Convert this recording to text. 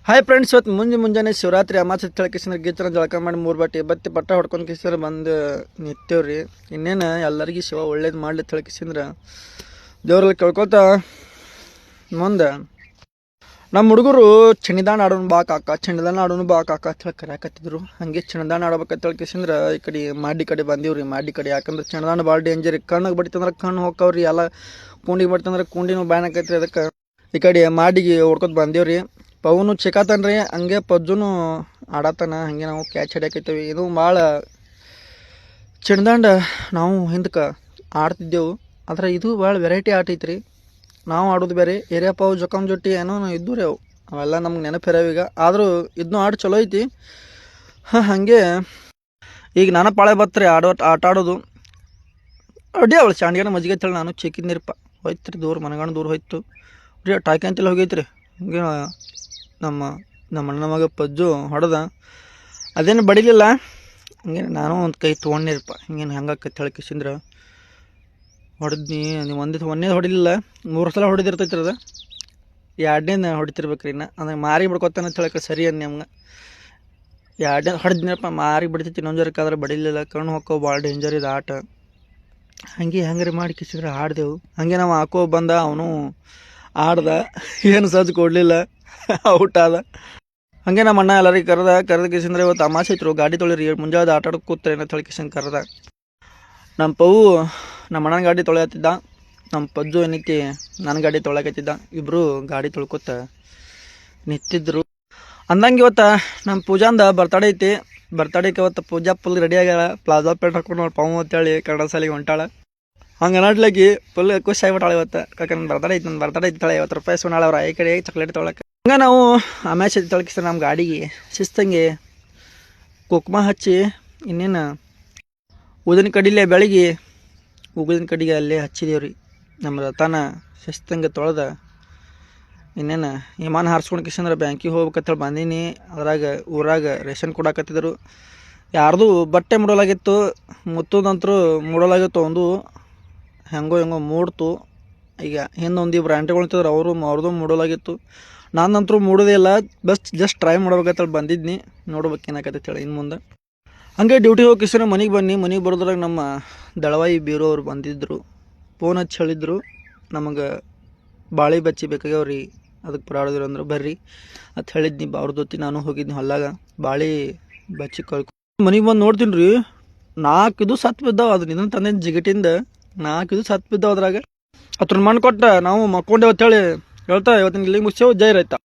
Hi friends, ಇವತ್ತು ಮುಂಜಾನೆ ಶಿವರಾತ್ರಿ ಅಮಾಸೆ ತಿಳ್ಕಿಸಿದ್ರೆ ಗೀಚರ ಜಳಕ ಮಾಡಿ 3 ಬಟ್ಟೆ ಬತ್ತಿ ಪಟ್ಟ ಹೊಡ್ಕೊಂಡು ಕಿಸಿದ್ರೆ ಬಂದು ನಿಂತೇವ್ರಿ. ಇನ್ನೇನು ಎಲ್ಲರಿಗೂ ಶಿವ ಒಳ್ಳೇದು ಮಾಡ್ಲಿ ತಿಳ್ಕಿಸಿದ್ರೆ ದೇವ್ರಲ್ಲಿ ಕೇಳ್ಕೊತ ಮುಂದೆ ನಮ್ಮ ಹುಡುಗರು ಚಣಿದಾಣ ಆಡೋನು ಬಾ ಕಾಕ ಅಂತ ಹೇಳಿ ಕರ್ಯಾಕತ್ತಿದ್ರು. ಹಾಗೆ ಚಣಿದಾಣ ಆಡ್ಬೇಕಂತ ತಿಳ್ಕಿಸಿದ್ರೆ ಈ ಕಡೆ ಮಾಡಿ ಕಡೆ ಬಂದೀವ್ರಿ. ಮಾಡಿ ಕಡೆ ಯಾಕಂದ್ರೆ ಚಣಿದಾಣ ಭಾಳ ಡೇಂಜರ್. ಕಣ್ಣಿಗೆ ಬಡಿತಂದ್ರೆ ಕಣ್ಣು ಹೋಗ್ತಾವ್ರಿ, ಎಲ್ಲ ಕೂಂಡಿಗೆ ಬಡಿತಂದ್ರೆ ಕೂಂಡಿನೂ ಬ್ಯಾನಕೈತ್ರಿ. ಅದಕ್ಕೆ ಈ ಕಡೆ ಮಾಡಿಗೆ ಹೊಡ್ಕೊತ ಬಂದೀವ್ರಿ. ಪವನು ಚಿಕಾತನ್ರಿ, ಹಂಗೆ ಪಜ್ಜುನು ಆಡತಾನ. ಹಂಗೆ ನಾವು ಕ್ಯಾಚ್ ಹಿಡಿಯಾಕೈತೇವಿ. ಇದು ಭಾಳ ಚಿಣ್ದಾಂಡ ನಾವು ಹಿಂದಕ್ಕೆ ಆಡ್ತಿದ್ದೆವು. ಆದ್ರೆ ಇದು ಭಾಳ ವೆರೈಟಿ ಆಟ ಐತ್ರಿ. ನಾವು ಆಡೋದು ಬೇರೆ, ಏರಿಯಾ ಪಾವು ಜೊಕಮ್ ಜೊಟ್ಟಿ ಏನೋ ಇದ್ದು ರೀ ಅವು, ಅವೆಲ್ಲ ನಮ್ಗೆ ನೆನಪಿರಾವ ಈಗ. ಆದರೂ ಇದನ್ನೂ ಆಟ ಚಲೋ ಐತಿ. ಹಾಗೆ ಈಗ ನಾನು ಪಾಳೆ ಬತ್ರಿ ಆಟ ಆಡೋದು ಅಡ್ಡಿ ಅವಳು ಚಾಂಡಿಗೆನ ಮಜ್ಜಿಗೆ ಅಂತೇಳಿ ನಾನು ಚಿಕ್ಕಿದ್ನಿರಪ್ಪ. ಹೋಯ್ತು ರೀ ದೂರ, ಮನಗಂಡು ದೂರ ಹೋಯ್ತು ರೀ. ಟಾಕಿ ಅಂತೆಲ್ಲ ಹೋಗೈತ್ರಿ. ಹಂಗೆ ನಮ್ಮ ಅಣ್ಣ ಮಗ ಪಜ್ಜು ಹೊಡೆದ, ಅದೇನು ಬಡಿಲಿಲ್ಲ. ಹಂಗೆ ನಾನು ಒಂದು ಕೈ ತೊಗೊಂಡಿರಪ್ಪ. ಹಿಂಗೇನು ಹೆಂಗಾಕೈತೆ ಹೇಳ್ಕಿಸಿಂದ್ರೆ ಹೊಡೆದ್ನಿ. ನೀವು ಒಂದೇ ಹೊಡಿಲಿಲ್ಲ, 3 ಸಲ ಹೊಡೆದಿರ್ತೈತಿ. ಅದು 2ನೇ ಹೊಡಿತಿರ್ಬೇಕ್ರಿ. ಅಂದ್ರೆ ಮಾರಿ ಬಿಡ್ಕೊತಾನೆ ಅಂತ ಹೇಳಕ್ಕೆ ಸರಿ ಅನ್ ನಮ್ಗೆ. 2ನೇ ಹೊಡೆದ್ನಪ್ಪ, ಮಾರಿ ಬಿಡ್ತೈತಿ. ಇನ್ನೊಂದರಕ್ಕಾದ್ರೆ ಬಡಿಲಿಲ್ಲ. ಕಣ್ಣು ಹೋಕ್ಕೋ, ಭಾಳ ಡೇಂಜರ್ ಇದು ಆಟ. ಹಂಗೆ ಮಾಡಿ ಕಿಸಿದ್ರೆ ಆಡ್ದೆವು. ಹಂಗೆ ನಾವು ಹಾಕೋ ಬಂದ, ಅವನು ಆಡ್ದ, ಏನು ಸಜ್ಜು ಕೊಡಲಿಲ್ಲ, ಔಟ್ ಆದ. ಹಂಗೆ ನಮ್ಮ ಅಣ್ಣ ಎಲ್ಲರಿಗೆ ಕರೆದ ಕಿಸಿಂದ್ರೆ ಇವತ್ತು ಅಮಾಸೆ ಇತ್ತು, ಗಾಡಿ ತೊಳಿರಿ ಮುಂಜಾನೆ ಆಟ ಆಡೋಕೆ ಕೂತ್ರೆ ಅಂತ ಹೇಳಿ ಕಿಶನ್ ಕರೆದ. ನಮ್ಮ ಪವು ನಮ್ಮ ಅಣ್ಣನ ಗಾಡಿ ತೊಳೆಯತ್ತಿದ್ದ, ನಮ್ಮ ಪಜ್ಜು ಏನೈತಿ ನನ್ನ ಗಾಡಿ ತೊಳಕತ್ತಿದ್ದ. ಇಬ್ಬರು ಗಾಡಿ ತೊಳ್ಕೊತ ನಿಂತಿದ್ರು. ಅಂದಂಗೆ ಇವತ್ತು ನಮ್ಮ ಪೂಜಾಂದ ಬರ್ತಡೇ ಐತಿ. ಬರ್ತಡೇಗೆ ಇವತ್ತು ಪೂಜಾ ಫುಲ್ ರೆಡಿ ಆಗ್ಯಾಳ. ಪ್ಲಾಜಾ ಪ್ಯಾಂಟ್ ಹಾಕೊಂಡು ಪವು ಅಂತೇಳಿ ಕನ್ನಡ ಶಾಲೆಗೆ ಹೊಂಟಾಳ. ಹಂಗೆ ನಾಟ್ಲಾಗಿ ಫುಲ್ ಖುಷಿ ಆಗಿಬಿಟ್ಟಾಳೆ ಇವತ್ತು. ಕಾಕ ನನ್ನ ಬರ್ತಡೇ ಐತಿ, ನನ್ನ ಬರ್ತಡೇ ಐತಾಳೆ. 50 ರೂಪಾಯಿ ಸುನಾಳೆ ಅವ್ರ ಈ ಕಡೆ ಚಾಕ್ಲೇಟ್ ತೊಗೊಳಕ್ಕೆ. ಹಂಗೆ ನಾವು ಅಮೇಶ್ ತೊಳಕಿಸ್ತಾರೆ ನಮ್ಮ ಗಾಡಿಗೆ ಶಿಸ್ತಂಗೆ ಕುಕ್ಮ ಹಚ್ಚಿ, ಇನ್ನೇನು ಉದಿನ ಕಡಿಲೆ ಬೆಳಗ್ಗೆ ಉಗಿನ ಕಡೆಗೆ ಅಲ್ಲೇ ಹಚ್ಚಿದೇವ್ರಿ. ನಮ್ಮ ರಥನ ಶಿಸ್ತಂಗೆ ತೊಳೆದ ಇನ್ನೇನು ವಿಮಾನ ಹಾರಿಸ್ಕೊಂಡು ಕಿಸಂದ್ರೆ ಬ್ಯಾಂಕಿಗೆ ಹೋಗ್ಬೇಕಂತೇಳಿ ಬಂದೀನಿ. ಅದ್ರಾಗ ಊರಾಗ ರೇಷನ್ ಕೊಡಾಕತ್ತಿದ್ರು. ಯಾರ್ದು ಬಟ್ಟೆ ಮುಡಲಾಗಿತ್ತು, ಮುತ್ತದಂತರೂ ಮೂಡಲಾಗಿತ್ತು. ಒಂದು ಹೆಂಗೋ ಮೂಡ್ತು. ಈಗ ಹಿಂದೊಂದಿಬ್ರು ಆಂಟಿಗಳಿಂತಿದ್ರು, ಅವ್ರದ್ದು ಮೂಡಲಾಗಿತ್ತು. ನಾನಂತರೂ ಮೂಡೋದೇ ಇಲ್ಲ, ಜಸ್ಟ್ ಟ್ರೈ ಮಾಡ್ಬೇಕಂತೇಳಿ ಬಂದಿದ್ನಿ. ನೋಡ್ಬೇಕು ಏನಾಕೈತೆ ಹೇಳಿ ಇನ್ನು ಮುಂದೆ. ಹಂಗೆ ಡ್ಯೂಟಿ ಹೋಗಿ ಕಿಸಿನ ಮನೆಗೆ ಬರೋದ್ರಾಗ ನಮ್ಮ ದಳವಾಯಿ ಬೀರೋ ಅವ್ರು ಬಂದಿದ್ದರು. ಫೋನ್ ಹಚ್ಚಿ ಹೇಳಿದ್ರು, ನಮಗೆ ಬಾಳೆ ಬಚ್ಚಿ ಬೇಕಾಗ್ಯಾವ್ರಿ, ಅದಕ್ಕೆ ಪರಾಡಿದ್ರು. ಅಂದ್ರೆ ಬರ್ರಿ ಅಂತ ಹೇಳಿದ್ನಿ. ಅವ್ರ ಜೊತೆ ನಾನು ಹೋಗಿದ್ನಿ ಹೊಲ್ಲಾಗ. ಬಾಳೆ ಬಚ್ಚಿ ಮನೆಗೆ ಬಂದು ನೋಡ್ತೀನಿ ರೀ, 4 ಇದು ಸತ್ತು ಬಿದ್ದಾವ. ಅದು ನಿನ್ನ ತಂದೆ ಜಿಗಟಿಂದ 4 ಇದು ಸತ್ತು ಬಿದ್ದಾವ. ಅದ್ರಾಗ ಅದ್ರ ಮಣ್ಣು ಕೊಟ್ಟ ನಾವು ಮಕ್ಕೊಂಡೇವತ್ತು ಹೇಳಿ ಹೇಳ್ತಾ ಇವತ್ತಿನ ಇಲ್ಲಿ ಮುಗಿಸೇವು. ಜೈ ರೈತ.